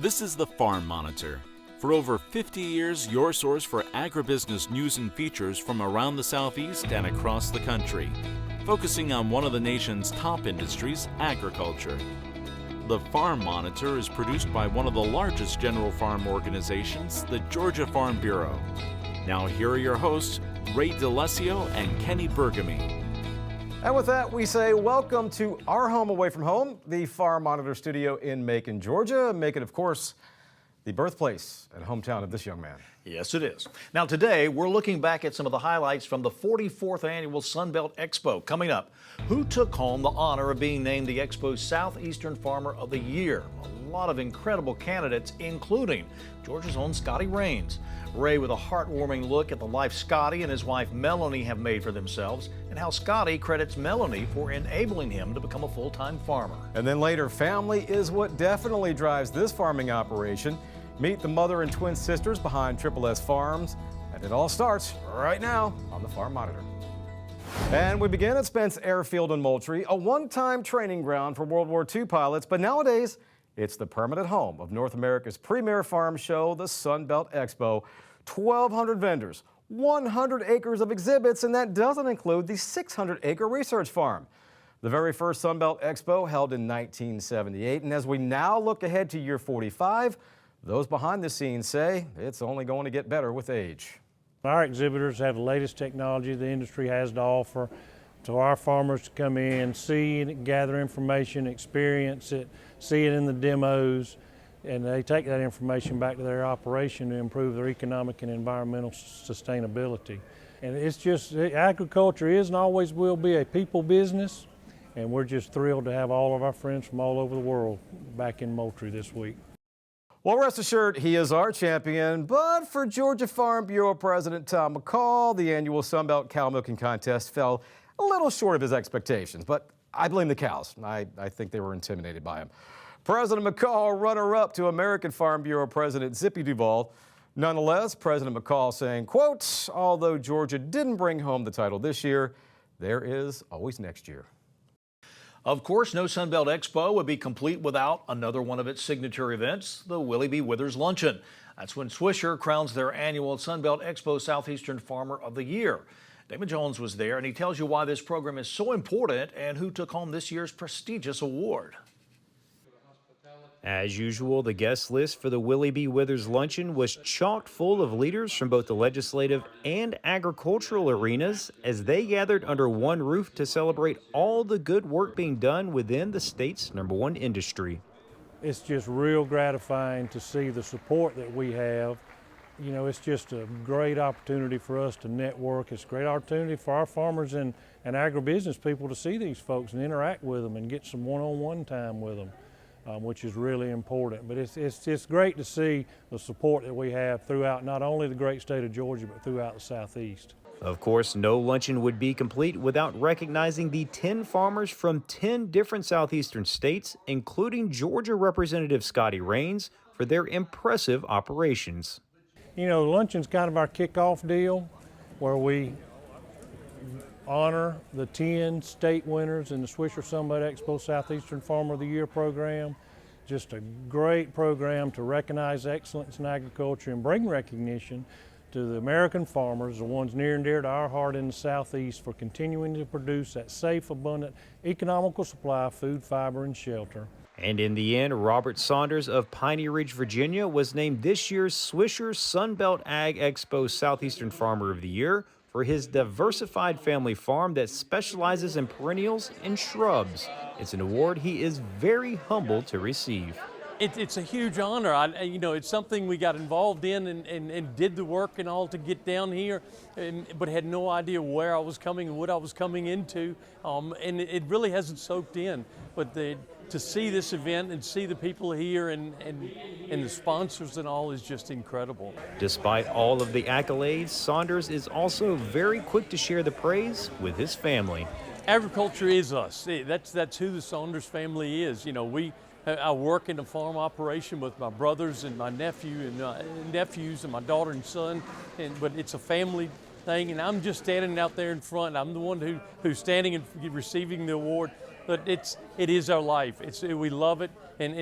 This is the Farm Monitor. For over 50 years, your source for agribusiness news and features from around the Southeast and across the country, focusing on one of the nation's top industries, agriculture. The Farm Monitor is produced by one of the largest general farm organizations, the Georgia Farm Bureau. Now here are your hosts, Ray DeLesio and Kenny Bergamy. And with that, we say welcome to our home away from home, the Farm Monitor studio in Macon, Georgia. Macon, of course, the birthplace and hometown of this young man. Yes, it is. Now today, we're looking back at some of the highlights from the 44th annual Sunbelt Expo. Coming up, who took home the honor of being named the Expo's Southeastern Farmer of the Year? A lot of incredible candidates, including Georgia's own Scotty Rains. Ray with a heartwarming look at the life Scotty and his wife Melanie have made for themselves, and how Scotty credits Melanie for enabling him to become a full-time farmer. And then later, family is what definitely drives this farming operation. Meet the mother and twin sisters behind Triple S Farms, and it all starts right now on the Farm Monitor. And we begin at Spence Airfield in Moultrie, a one-time training ground for World War II pilots, but nowadays it's the permanent home of North America's premier farm show, the Sunbelt Expo. 1,200 vendors, 100 acres of exhibits, and that doesn't include the 600-acre research farm. The very first Sunbelt Expo held in 1978, and as we now look ahead to year 45, those behind the scenes say it's only going to get better with age. Our exhibitors have the latest technology the industry has to offer, so our farmers to come in, see it, gather information, experience it, see it in the demos, and they take that information back to their operation to improve their economic and environmental sustainability. And it's just, agriculture is and always will be a people business, and we're just thrilled to have all of our friends from all over the world back in Moultrie this week. Well, rest assured, he is our champion, but for Georgia Farm Bureau President Tom McCall, the annual Sunbelt Cow Milking Contest fell a little short of his expectations, but I blame the cows. I think they were intimidated by him. President McCall, runner-up to American Farm Bureau President Zippy Duvall. Nonetheless, President McCall saying, quote, although Georgia didn't bring home the title this year, there is always next year. Of course, no Sunbelt Expo would be complete without another one of its signature events, the Willie B. Withers Luncheon. That's when Swisher crowns their annual Sunbelt Expo Southeastern Farmer of the Year. Damon Jones was there, and he tells you why this program is so important and who took home this year's prestigious award. As usual, the guest list for the Willie B. Withers Luncheon was chock full of leaders from both the legislative and agricultural arenas as they gathered under one roof to celebrate all the good work being done within the state's #1 industry. It's just real gratifying to see the support that we have. You know, it's just a great opportunity for us to network. It's a great opportunity for our farmers and agribusiness people to see these folks and interact with them and get some one-on-one time with them. Which is really important. But it's great to see the support that we have throughout not only the great state of Georgia, but throughout the Southeast. Of course, no luncheon would be complete without recognizing the 10 farmers from 10 different Southeastern states, including Georgia Representative Scotty Rains, for their impressive operations. You know, the luncheon's kind of our kickoff deal, where we honor the 10 state winners in the Swisher Sunbelt Expo Southeastern Farmer of the Year program. Just a great program to recognize excellence in agriculture and bring recognition to the American farmers, the ones near and dear to our heart in the Southeast, for continuing to produce that safe, abundant, economical supply of food, fiber, and shelter. And in the end, Robert Saunders of Piney Ridge, Virginia, was named this year's Swisher Sunbelt Ag Expo Southeastern Farmer of the Year for his diversified family farm that specializes in perennials and shrubs. It's an award he is very humbled to receive. It's a huge honor. It's something we got involved in and did the work and all to get down here, but had no idea where I was coming and what I was coming into, and it really hasn't soaked in. But to see this event and see the people here and the sponsors and all is just incredible. Despite all of the accolades, Saunders is also very quick to share the praise with his family. Agriculture is us. That's who the Saunders family is. You know, I work in a farm operation with my brothers and my nephews and my daughter and son, but it's a family thing, and I'm just standing out there in front. I'm the one who's standing and receiving the award. but it is our life. We love it, and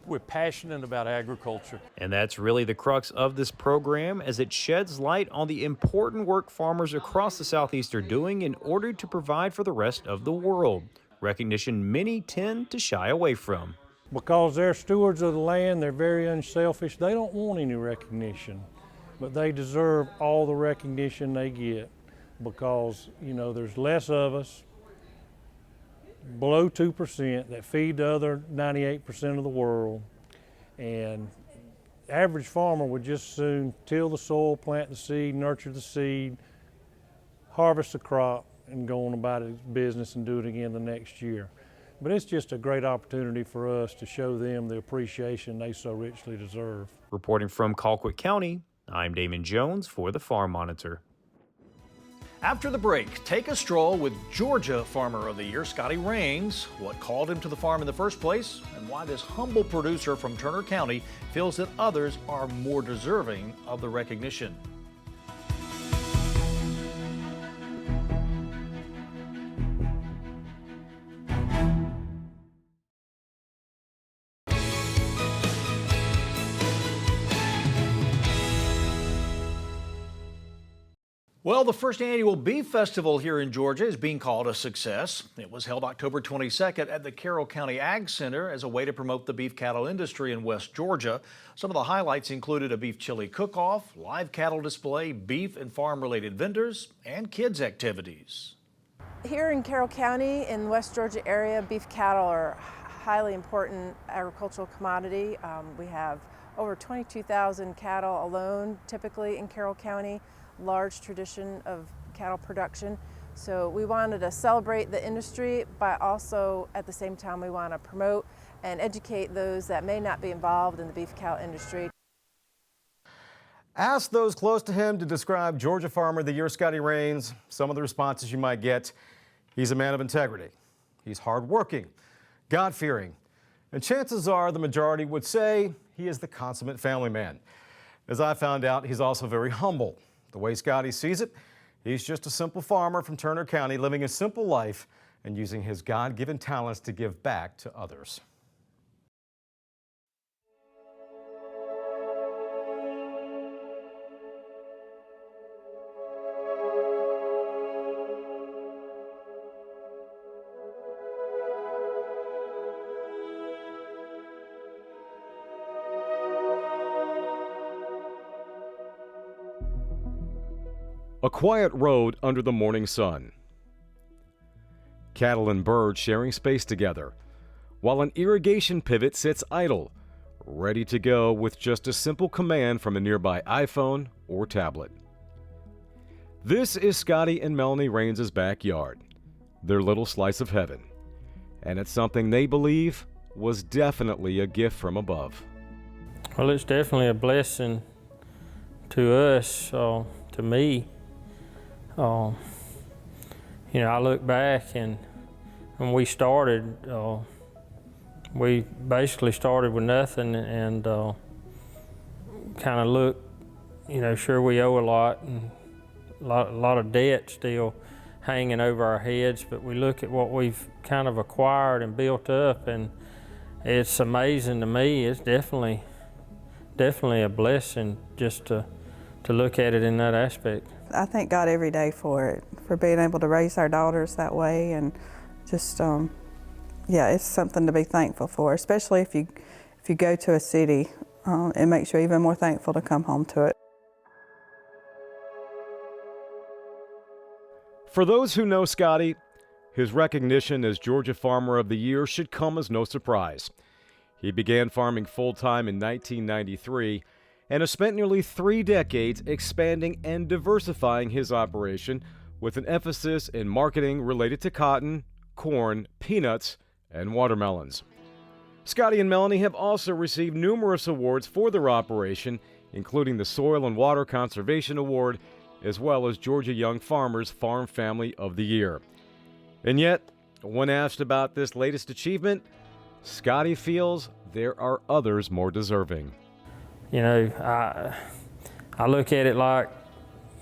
we're passionate about agriculture. And that's really the crux of this program, as it sheds light on the important work farmers across the Southeast are doing in order to provide for the rest of the world, recognition many tend to shy away from. Because they're stewards of the land, they're very unselfish. They don't want any recognition, but they deserve all the recognition they get because, you know, there's less of us, below 2%, that feed the other 98% of the world. And the average farmer would just soon till the soil, plant the seed, nurture the seed, harvest the crop, and go on about his business and do it again the next year. But it's just a great opportunity for us to show them the appreciation they so richly deserve. Reporting from Colquitt County, I'm Damon Jones for the Farm Monitor. After the break, take a stroll with Georgia Farmer of the Year, Scotty Rains, what called him to the farm in the first place, and why this humble producer from Turner County feels that others are more deserving of the recognition. Well, the first annual Beef Festival here in Georgia is being called a success. It was held October 22nd at the Carroll County Ag Center as a way to promote the beef cattle industry in West Georgia. Some of the highlights included a beef chili cook-off, live cattle display, beef and farm-related vendors, and kids' activities. Here in Carroll County in the West Georgia area, beef cattle are a highly important agricultural commodity. We have over 22,000 cattle alone typically in Carroll County. Large tradition of cattle production. So we wanted to celebrate the industry, but also at the same time we want to promote and educate those that may not be involved in the beef cattle industry. Ask those close to him to describe Georgia Farmer of the Year, Scotty Rains. Some of the responses you might get: he's a man of integrity, he's hardworking, God-fearing, and chances are the majority would say he is the consummate family man. As I found out, he's also very humble. The way Scotty sees it, he's just a simple farmer from Turner County living a simple life and using his God-given talents to give back to others. A quiet road under the morning sun. Cattle and birds sharing space together, while an irrigation pivot sits idle, ready to go with just a simple command from a nearby iPhone or tablet. This is Scotty and Melanie Rains' backyard, their little slice of heaven, and it's something they believe was definitely a gift from above. Well, it's definitely a blessing to us, to me. You know, I look back and when we started, we basically started with nothing and kind of look, you know, sure we owe a lot and a lot of debt still hanging over our heads, but we look at what we've kind of acquired and built up, and it's amazing to me. It's definitely a blessing just to look at it in that aspect. I thank God every day for it, for being able to raise our daughters that way, and just, yeah, it's something to be thankful for, especially if you go to a city. It makes you even more thankful to come home to it. For those who know Scotty, his recognition as Georgia Farmer of the Year should come as no surprise. He began farming full-time in 1993 and has spent nearly 3 decades expanding and diversifying his operation with an emphasis in marketing related to cotton, corn, peanuts, and watermelons. Scotty and Melanie have also received numerous awards for their operation, including the Soil and Water Conservation Award, as well as Georgia Young Farmers Farm Family of the Year. And yet, when asked about this latest achievement, Scotty feels there are others more deserving. You know, I look at it like,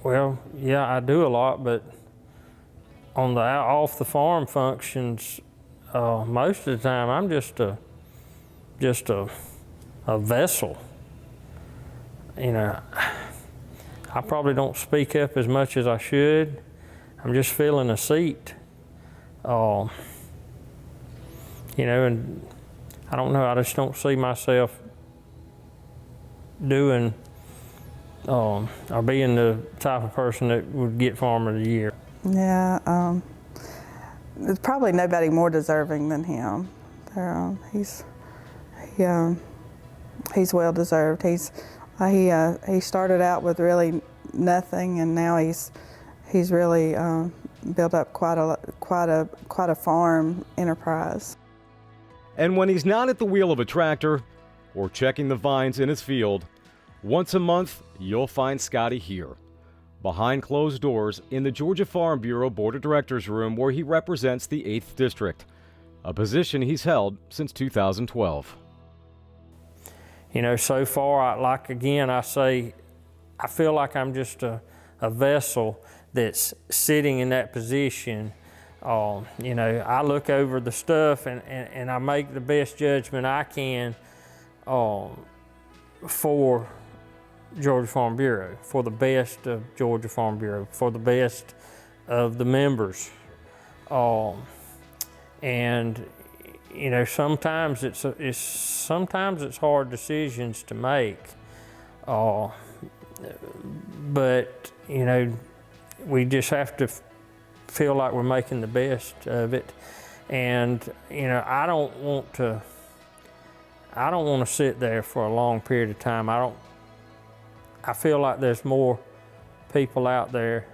well, yeah, I do a lot, but on the off the farm functions, most of the time I'm just a vessel. You know, I probably don't speak up as much as I should. I'm just filling a seat. You know, and I don't know, I just don't see myself doing or being the type of person that would get Farmer of the Year. Yeah, there's probably nobody more deserving than him. He's well deserved. He started out with really nothing, and now he's really built up quite a farm enterprise. And when he's not at the wheel of a tractor or checking the vines in his field, once a month you'll find Scotty here, behind closed doors in the Georgia Farm Bureau Board of Directors room, where he represents the 8th District, a position he's held since 2012. You know, so far, I say, I feel like I'm just a vessel that's sitting in that position. You know, I look over the stuff and I make the best judgment I can for Georgia Farm Bureau, for the best of Georgia Farm Bureau, for the best of the members. And you know, sometimes it's hard decisions to make, but you know, we just have to feel like we're making the best of it. And you know, I don't want to sit there for a long period of time. I feel like there's more people out there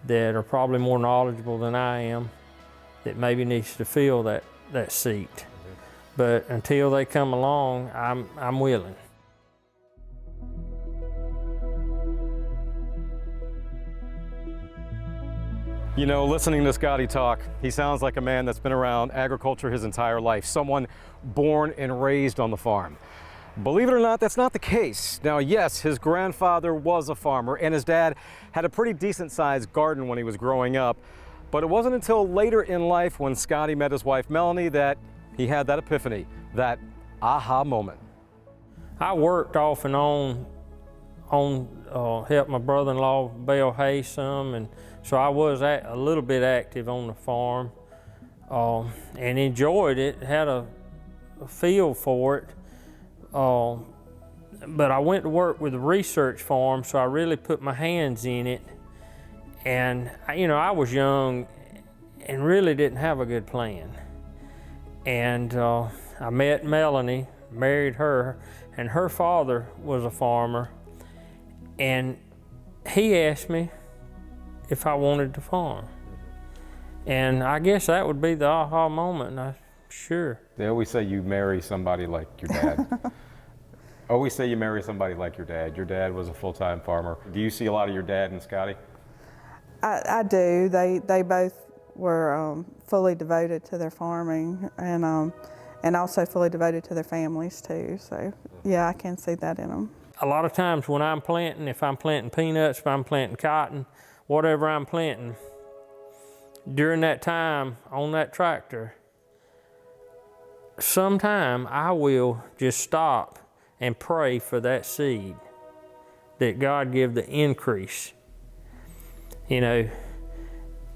that are probably more knowledgeable than I am that maybe needs to fill that seat. But until they come along, I'm willing. You know, listening to Scotty talk, he sounds like a man that's been around agriculture his entire life, someone born and raised on the farm. Believe it or not, that's not the case. Now, yes, his grandfather was a farmer, and his dad had a pretty decent-sized garden when he was growing up. But it wasn't until later in life, when Scotty met his wife Melanie, that he had that epiphany, that aha moment. I worked off and on help my brother-in-law bale hay some, and so I was a little bit active on the farm and enjoyed it, had a feel for it. But I went to work with a research farm, so I really put my hands in it. And you know, I was young and really didn't have a good plan. And I met Melanie, married her, and her father was a farmer. And he asked me if I wanted to farm. And I guess that would be the aha moment, and sure. They always say you marry somebody like your dad. Always say you marry somebody like your dad. Your dad was a full-time farmer. Do you see a lot of your dad in Scotty? I do. They both were fully devoted to their farming, and also fully devoted to their families too. So yeah, I can see that in them. A lot of times when I'm planting, if I'm planting peanuts, if I'm planting cotton, whatever I'm planting, during that time on that tractor, sometime I will just stop and pray for that seed, that God give the increase. You know,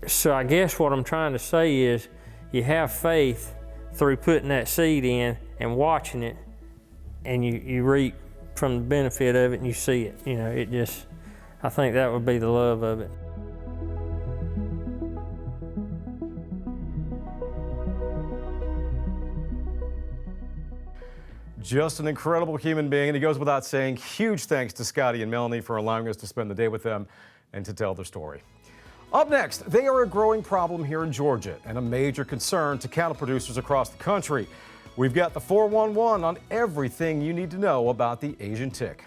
so I guess what I'm trying to say is you have faith through putting that seed in and watching it, and you reap from the benefit of it and you see it. You know, it just, I think that would be the love of it. Just an incredible human being, and it goes without saying, huge thanks to Scotty and Melanie for allowing us to spend the day with them and to tell their story. Up next, they are a growing problem here in Georgia and a major concern to cattle producers across the country. We've got the 411 on everything you need to know about the Asian tick.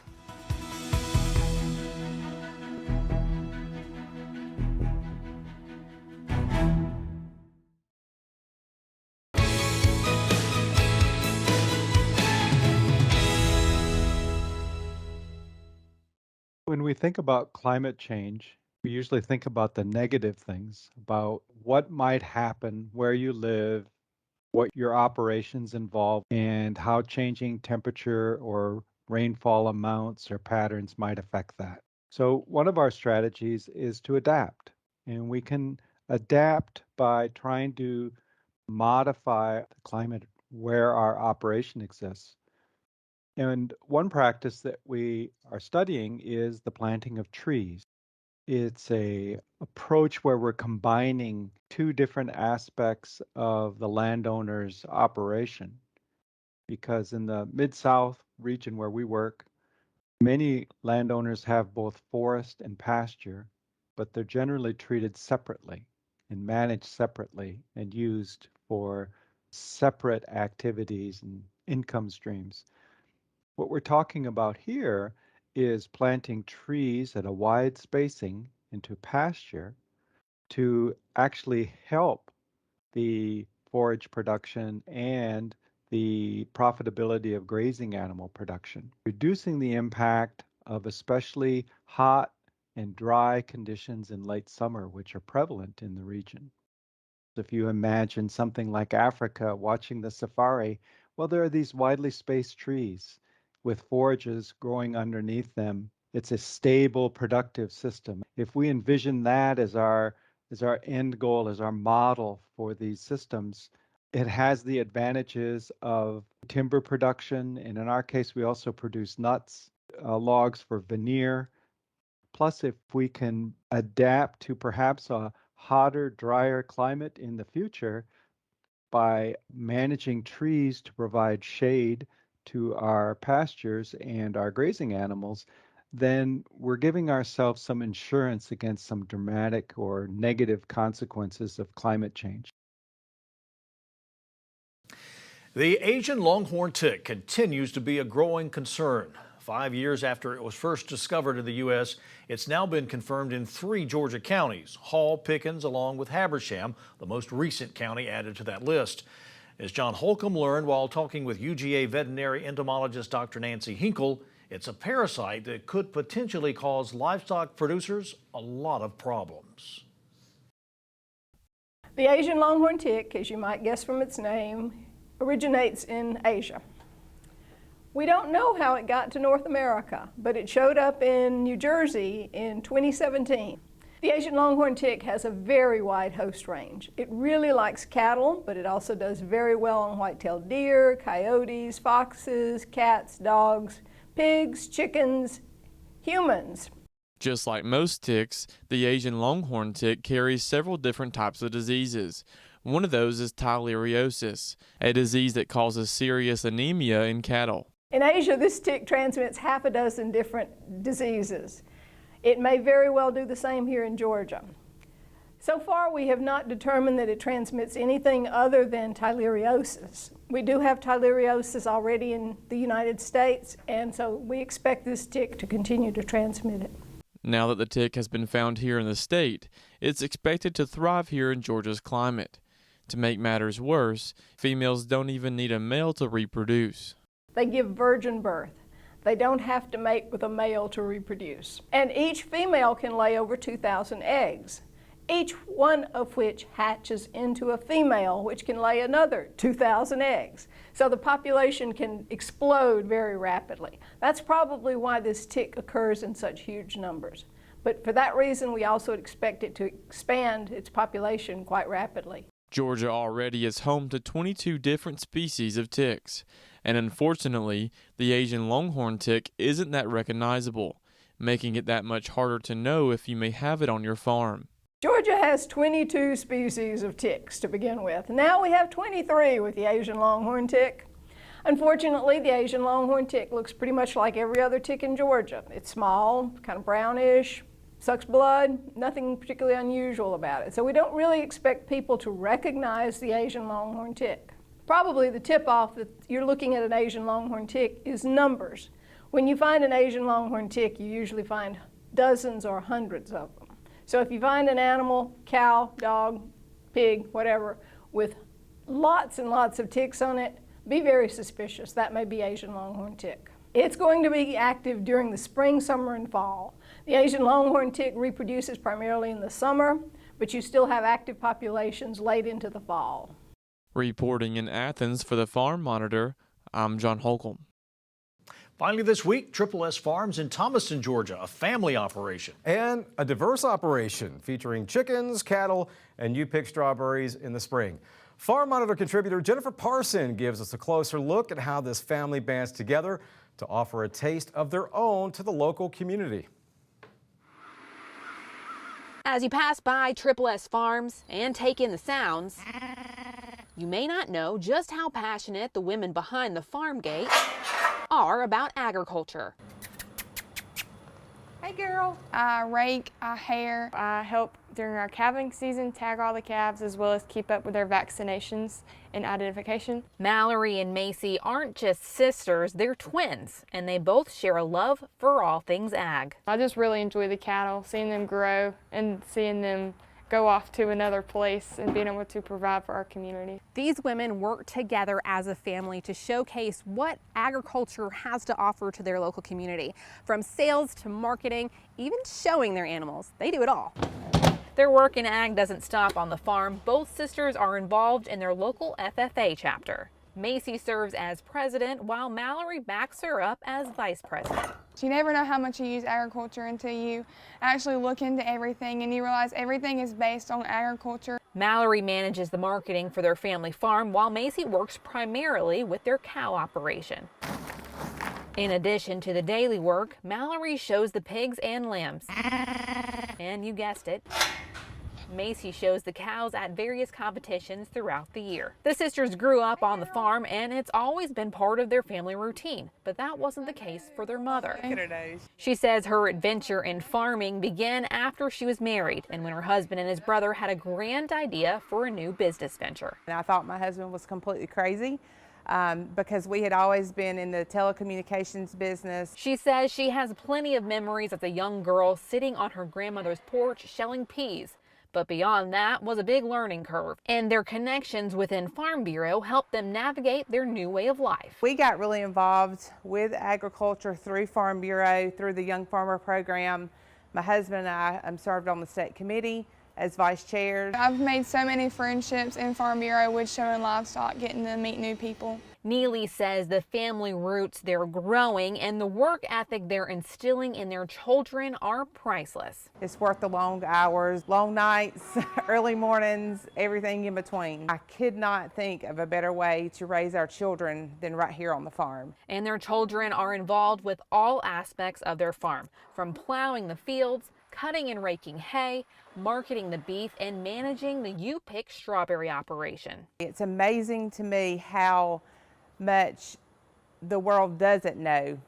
When we think about climate change, we usually think about the negative things, about what might happen where you live, what your operations involve, and how changing temperature or rainfall amounts or patterns might affect that. So one of our strategies is to adapt, and we can adapt by trying to modify the climate where our operation exists. And one practice that we are studying is the planting of trees. It's a approach where we're combining two different aspects of the landowner's operation. Because in the Mid-South region where we work, many landowners have both forest and pasture, but they're generally treated separately and managed separately and used for separate activities and income streams. What we're talking about here is planting trees at a wide spacing into pasture to actually help the forage production and the profitability of grazing animal production, reducing the impact of especially hot and dry conditions in late summer, which are prevalent in the region. If you imagine something like Africa watching the safari, well, there are these widely spaced trees with forages growing underneath them. It's a stable, productive system. If we envision that as our end goal, as our model for these systems, it has the advantages of timber production, and in our case, we also produce nuts, logs for veneer. Plus, if we can adapt to perhaps a hotter, drier climate in the future by managing trees to provide shade to our pastures and our grazing animals, then we're giving ourselves some insurance against some dramatic or negative consequences of climate change. The Asian longhorn tick continues to be a growing concern. 5 years after it was first discovered in the U.S., it's now been confirmed in 3 Georgia counties, Hall, Pickens, along with Habersham, the most recent county added to that list. As John Holcomb learned while talking with UGA veterinary entomologist Dr. Nancy Hinkle, it's a parasite that could potentially cause livestock producers a lot of problems. The Asian longhorn tick, as you might guess from its name, originates in Asia. We don't know how it got to North America, but it showed up in New Jersey in 2017. The Asian longhorn tick has a very wide host range. It really likes cattle, but it also does very well on white-tailed deer, coyotes, foxes, cats, dogs, pigs, chickens, humans. Just like most ticks, the Asian longhorn tick carries several different types of diseases. One of those is theileriosis, a disease that causes serious anemia in cattle. In Asia, this tick transmits half a dozen different diseases. It may very well do the same here in Georgia. So far, we have not determined that it transmits anything other than theileriosis. We do have theileriosis already in the United States, and so we expect this tick to continue to transmit it. Now that the tick has been found here in the state, it's expected to thrive here in Georgia's climate. To make matters worse, females don't even need a male to reproduce. They give virgin birth. They don't have to mate with a male to reproduce. And each female can lay over 2,000 eggs, each one of which hatches into a female, which can lay another 2,000 eggs. So the population can explode very rapidly. That's probably why this tick occurs in such huge numbers. But for that reason, we also expect it to expand its population quite rapidly. Georgia already is home to 22 different species of ticks, and unfortunately, the Asian longhorn tick isn't that recognizable, making it that much harder to know if you may have it on your farm. Georgia has 22 species of ticks to begin with. Now we have 23 with the Asian longhorn tick. Unfortunately, the Asian longhorn tick looks pretty much like every other tick in Georgia. It's small, kind of brownish, sucks blood, nothing particularly unusual about it. So we don't really expect people to recognize the Asian longhorn tick. Probably the tip-off that you're looking at an Asian longhorn tick is numbers. When you find an Asian longhorn tick, you usually find dozens or hundreds of them. So if you find an animal, cow, dog, pig, whatever, with lots and lots of ticks on it, be very suspicious. That may be Asian longhorn tick. It's going to be active during the spring, summer, and fall. The Asian longhorn tick reproduces primarily in the summer, but you still have active populations late into the fall. Reporting in Athens for the Farm Monitor, I'm John Holcomb. Finally this week, S Farms in Thomaston, Georgia, a family operation. And a diverse operation featuring chickens, cattle, and you pick strawberries in the spring. Farm Monitor contributor Jennifer Parson gives us a closer look at how this family bands together to offer a taste of their own to the local community. As you pass by S Farms and take in the sounds, you may not know just how passionate the women behind the farm gate are about agriculture. Hey girl. I rake, I hare, I help during our calving season, tag all the calves as well as keep up with their vaccinations and identification. Mallory and Macy aren't just sisters, they're twins, and they both share a love for all things ag. I just really enjoy the cattle, seeing them grow and seeing them go off to another place and being able to provide for our community. These women work together as a family to showcase what agriculture has to offer to their local community. From sales to marketing, even showing their animals. They do it all. Their work in ag doesn't stop on the farm. Both sisters are involved in their local FFA chapter. Macy serves as president while Mallory backs her up as vice president. You never know how much you use agriculture until you actually look into everything and you realize everything is based on agriculture. Mallory manages the marketing for their family farm while Macy works primarily with their cow operation. In addition to the daily work, Mallory shows the pigs and lambs. And you guessed it, Macy shows the cows at various competitions throughout the year. The sisters grew up on the farm and it's always been part of their family routine, but that wasn't the case for their mother. She says her adventure in farming began after she was married and when her husband and his brother had a grand idea for a new business venture. I thought my husband was completely crazy. Because we had always been in the telecommunications business. She says she has plenty of memories as a young girl sitting on her grandmother's porch shelling peas. But beyond that was a big learning curve, and their connections within Farm Bureau helped them navigate their new way of life. We got really involved with agriculture through Farm Bureau, through the Young Farmer Program. My husband and I served on the state committee as vice chair. I've made so many friendships in Farm Bureau with showing livestock, getting to meet new people. Neely says the family roots they're growing and the work ethic they're instilling in their children are priceless. It's worth the long hours, long nights, early mornings, everything in between. I could not think of a better way to raise our children than right here on the farm. And their children are involved with all aspects of their farm, from plowing the fields, cutting and raking hay, marketing the beef, and managing the you-pick strawberry operation. It's amazing to me how much the world doesn't know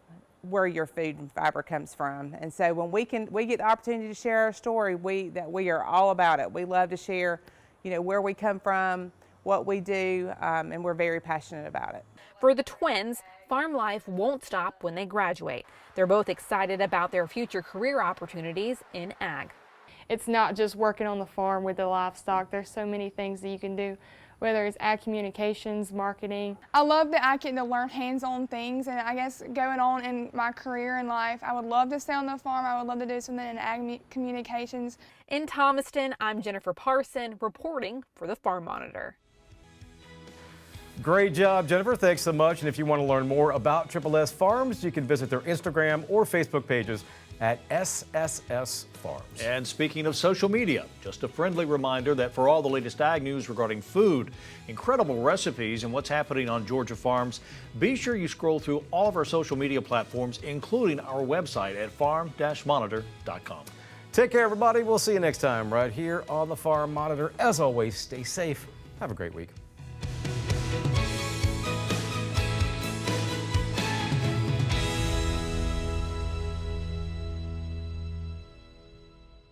where your food and fiber comes from. And so when we get the opportunity to share our story, we are all about it. We love to share, where we come from, what we do, and we're very passionate about it. For the twins, farm life won't stop when they graduate. They're both excited about their future career opportunities in ag. It's not just working on the farm with the livestock. There's so many things that you can do, whether it's ag communications, marketing. I love that I get to learn hands-on things, and I guess going on in my career in life, I would love to stay on the farm. I would love to do something in ag communications. In Thomaston, I'm Jennifer Parson reporting for the Farm Monitor. Great job, Jennifer. Thanks so much. And if you want to learn more about S Farms, you can visit their Instagram or Facebook pages at SSS Farms. And speaking of social media, just a friendly reminder that for all the latest ag news regarding food, incredible recipes, and what's happening on Georgia farms, be sure you scroll through all of our social media platforms, including our website at farm-monitor.com. Take care, everybody. We'll see you next time right here on the Farm Monitor. As always, stay safe. Have a great week.